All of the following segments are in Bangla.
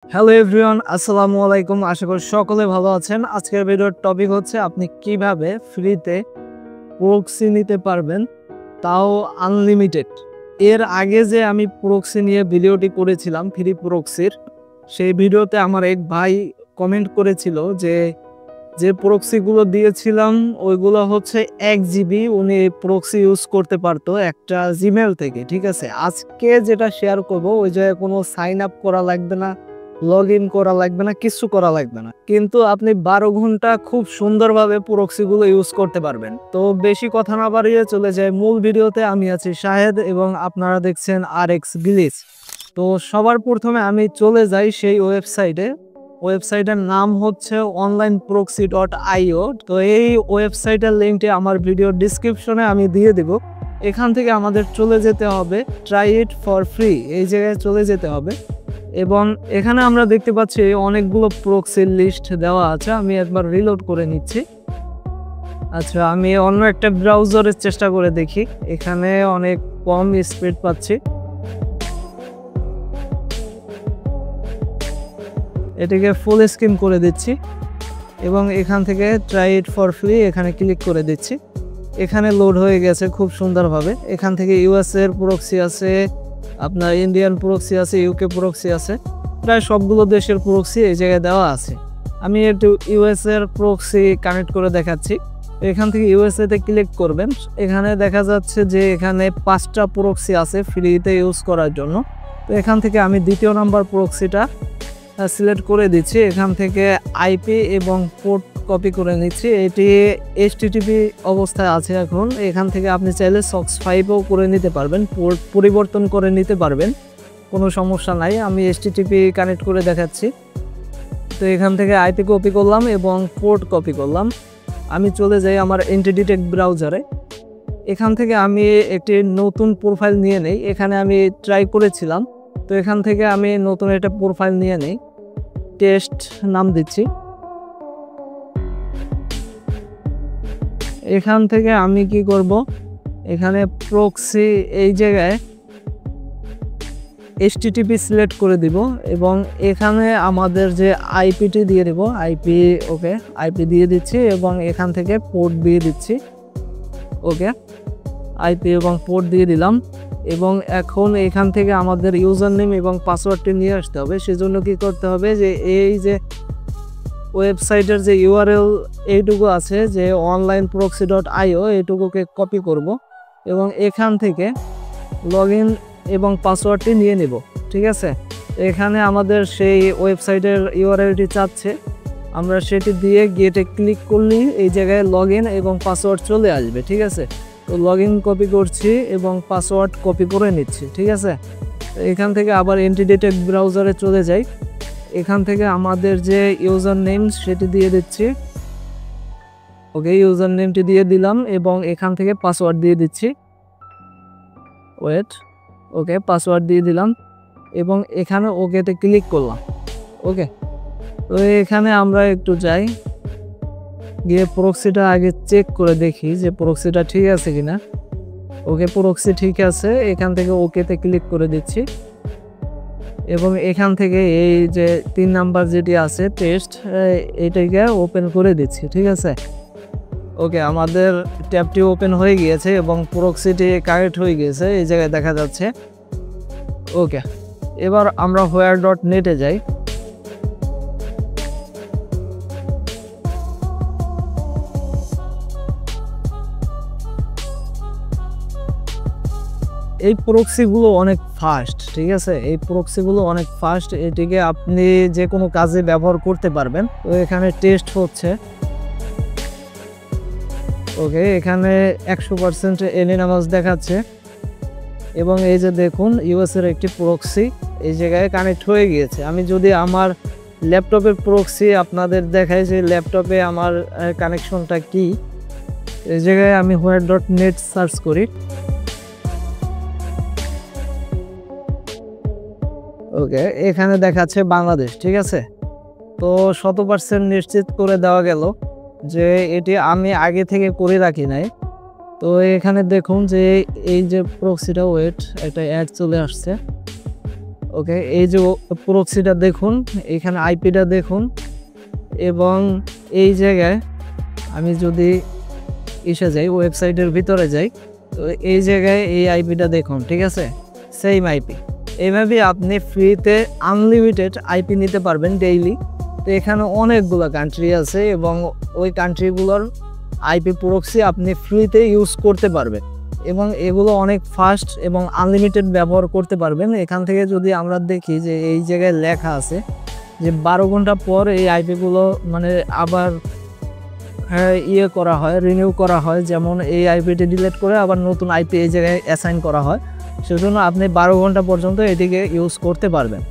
হ্যালো এভরিওয়ান, আসসালামু আলাইকুম। আশা করি সকলে ভালো আছেন। আজকের ভিডিওর টপিক হচ্ছে আপনি কিভাবে ফ্রিতে প্রক্সি নিতে পারবেন, তাও আনলিমিটেড। এর আগে যে আমি প্রক্সি নিয়ে ভিডিওটি করেছিলাম ফ্রি প্রক্সির, সেই ভিডিওতে আমার এক ভাই কমেন্ট করেছিল যে যে প্রক্সিগুলো দিয়েছিলাম ওইগুলো হচ্ছে 1 GB উনি প্রক্সি ইউজ করতে পারতো একটা জিমেল থেকে। ঠিক আছে, আজকে যেটা শেয়ার করব ওই জায়গায় কোনো সাইন আপ করা লাগবে না, লগ ইন করা লাগবে না, কিছু করা লাগবে না, কিন্তু আপনি 12 ঘন্টা খুব সুন্দরভাবে প্রক্সিগুলো ইউজ করতে পারবেন। তো বেশি কথা না বাড়িয়ে চলে যায় মূল ভিডিওতে। আমি আছি শাহেদ এবং আপনারা দেখছেন RX ভিলেজ। তো সবার প্রথমে আমি চলে যাই সেই ওয়েবসাইটের নাম হচ্ছে onlineproxy.io। তো এই ওয়েবসাইটের লিঙ্কটি আমার ভিডিওর ডিসক্রিপশনে আমি দিয়ে দেব। এখান থেকে আমাদের চলে যেতে হবে ট্রাই ইট ফর ফ্রি, এই জায়গায় চলে যেতে হবে। এবং এখানে আমরা দেখতে পাচ্ছি অনেকগুলো প্রক্সির লিস্ট দেওয়া আছে। আমি একবার রিলোড করে নিচ্ছি। আচ্ছা, আমি অন্য একটা ব্রাউজারের চেষ্টা করে দেখি। এখানে অনেক কম স্পিড পাচ্ছি। এটাকে ফুল স্ক্রিন করে দিচ্ছি এবং এখান থেকে ট্রাই ইট ফর ফ্রি এখানে ক্লিক করে দিচ্ছি। এখানে লোড হয়ে গেছে খুব সুন্দরভাবে। এখান থেকে ইউএস এর প্রক্সি আছে, আপনার ইন্ডিয়ান প্রক্সি আছে, ইউকে প্রক্সি আছে, প্রায় সবগুলো দেশের প্রক্সি এই জায়গায় দেওয়া আছে। আমি একটু ইউএস এর প্রক্সি কানেক্ট করে দেখাচ্ছি। এখান থেকে ইউএসএ তে ক্লিক করবেন। এখানে দেখা যাচ্ছে যে এখানে 5টা প্রক্সি আছে ফ্রিতে ইউজ করার জন্য। তো এখান থেকে আমি দ্বিতীয় নাম্বার প্রক্সিটা সিলেক্ট করে দিচ্ছি। এখান থেকে আইপি এবং পোর্ট কপি করে নিচ্ছি। এটি HTTP অবস্থায় আছে এখন। এখান থেকে আপনি চাইলে SOCKS 5ও করে নিতে পারবেন, পোর্ট পরিবর্তন করে নিতে পারবেন, কোনো সমস্যা নাই। আমি HTTP কানেক্ট করে দেখাচ্ছি। তো এখান থেকে আইপি কপি করলাম এবং পোর্ট কপি করলাম। আমি চলে যাই আমার এন্টিটি টেক ব্রাউজারে। এখান থেকে আমি একটি নতুন প্রোফাইল নিয়ে নেই। এখানে আমি ট্রাই করেছিলাম, তো এখান থেকে আমি নতুন একটা প্রোফাইল নিয়ে নেই, টেস্ট নাম দিচ্ছি। এখান থেকে আমি কি করব, এখানে প্রক্সি এই জায়গায় HTTP সিলেক্ট করে দিব এবং এখানে আমাদের যে আইপিটি দিয়ে দেব, আইপি ওকে, আইপি দিয়ে দিচ্ছি এবং এখান থেকে পোর্ট দিয়ে দিচ্ছি। ওকে, আইপি এবং পোর্ট দিয়ে দিলাম এবং এখন এখান থেকে আমাদের ইউজার নেম এবং পাসওয়ার্ডটি নিয়ে আসতে হবে। সেজন্য কি করতে হবে, যে এই যে ওয়েবসাইটের যে URL এইটুকু আছে যে onlineproxy.io, এইটুকুকে কপি করব এবং এখান থেকে লগ ইন এবং পাসওয়ার্ডটি নিয়ে নেব। ঠিক আছে, এখানে আমাদের সেই ওয়েবসাইটের URLটি চাচ্ছে, আমরা সেটি দিয়ে গেটে ক্লিক করলেই এই জায়গায় লগ ইন এবং পাসওয়ার্ড চলে আসবে। ঠিক আছে, তো লগ ইন কপি করছি এবং পাসওয়ার্ড কপি করে নিচ্ছি। ঠিক আছে, এখান থেকে আবার এন্টিটি টেক ব্রাউজারে চলে যাই। এখান থেকে আমাদের যে ইউজার নেম সেটি দিয়ে দিচ্ছি। ওকে, ইউজার নেমটি দিয়ে দিলাম এবং এখান থেকে পাসওয়ার্ড দিয়ে দিচ্ছি। ওয়েট, ওকে, পাসওয়ার্ড দিয়ে দিলাম এবং এখানে ওকেতে ক্লিক করলাম। ওকে, তো এখানে আমরা একটু যাই, গিয়ে প্রক্সিটা আগে চেক করে দেখি যে প্রক্সিটা ঠিক আছে কিনা। ওকে, প্রক্সি ঠিক আছে। এখান থেকে ওকেতে ক্লিক করে দিচ্ছি এবং এখান থেকে এই যে 3 নাম্বার যেটি আছে টেস্ট, এইটাকে ওপেন করে দিচ্ছি। ঠিক আছে, ওকে, আমাদের ট্যাবটি ওপেন হয়ে গিয়েছে এবং প্রক্সিটি কানেক্ট হয়ে গিয়েছে, এই জায়গায় দেখা যাচ্ছে। ওকে, এবার আমরা where.net-এ যাই। এই প্রক্সিগুলো অনেক ফাস্ট। ঠিক আছে, এই প্রক্সিগুলো অনেক ফাস্ট, এটিকে আপনি যে কোনো কাজে ব্যবহার করতে পারবেন। তো এখানে টেস্ট হচ্ছে। ওকে, এখানে 100% এলিনামাস দেখাচ্ছে এবং এই যে দেখুন ইউএস এর একটি প্রক্সি এই জায়গায় কানেক্ট হয়ে গিয়েছে। আমি যদি আমার ল্যাপটপের প্রক্সি আপনাদের দেখাই যে ল্যাপটপে আমার কানেকশনটা কি, এই জায়গায় আমি where.net সার্চ করি। ওকে, এখানে দেখাচ্ছে বাংলাদেশ। ঠিক আছে, তো 100% নিশ্চিত করে দেওয়া গেল যে এটি আমি আগে থেকে করে রাখি নাই। তো এখানে দেখুন যে এই যে প্রক্সিটা, ওয়েট, একটা অ্যাড চলে আসছে। ওকে, এই যে প্রক্সিটা দেখুন, এখানে আইপিটা দেখুন, এবং এই জায়গায় আমি যদি যাই, ওয়েবসাইটের ভিতরে যাই, তো এই জায়গায় এই আইপিটা দেখুন, ঠিক আছে, সেম আইপি। এইভাবে আপনি ফ্রিতে আনলিমিটেড আইপি নিতে পারবেন ডেইলি। তো এখানে অনেকগুলো কান্ট্রি আছে এবং ওই কান্ট্রিগুলোর আইপি প্রক্সি আপনি ফ্রিতে ইউজ করতে পারবেন এবং এগুলো অনেক ফাস্ট এবং আনলিমিটেড ব্যবহার করতে পারবেন। এখান থেকে যদি আমরা দেখি যে এই জায়গায় লেখা আছে যে 12 ঘন্টা পর এই আইপিগুলো মানে আবার করা হয়, রিনিউ করা হয়, যেমন এই আইপিটি ডিলিট করে আবার নতুন আইপি এই জায়গায় অ্যাসাইন করা হয়। সেজন্য আপনি 12 ঘন্টা পর্যন্ত এটিকে ইউজ করতে পারবেন।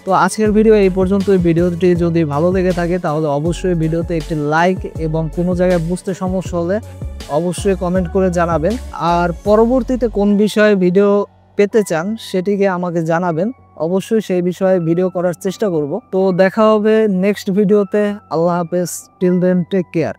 তো আজকের ভিডিও এই পর্যন্ত। ভিডিওটি যদি ভালো লেগে থাকে তাহলে অবশ্যই ভিডিওতে একটি লাইক এবং কোনো জায়গায় বুঝতে সমস্যা হলে অবশ্যই কমেন্ট করে জানাবেন। আর পরবর্তীতে কোন বিষয়ে ভিডিও পেতে চান সেটিকে আমাকে জানাবেন, অবশ্যই সেই বিষয়ে ভিডিও করার চেষ্টা করব। তো দেখা হবে নেক্সট ভিডিওতে। আল্লাহ হাফেজ, টিল দেন টেক কেয়ার।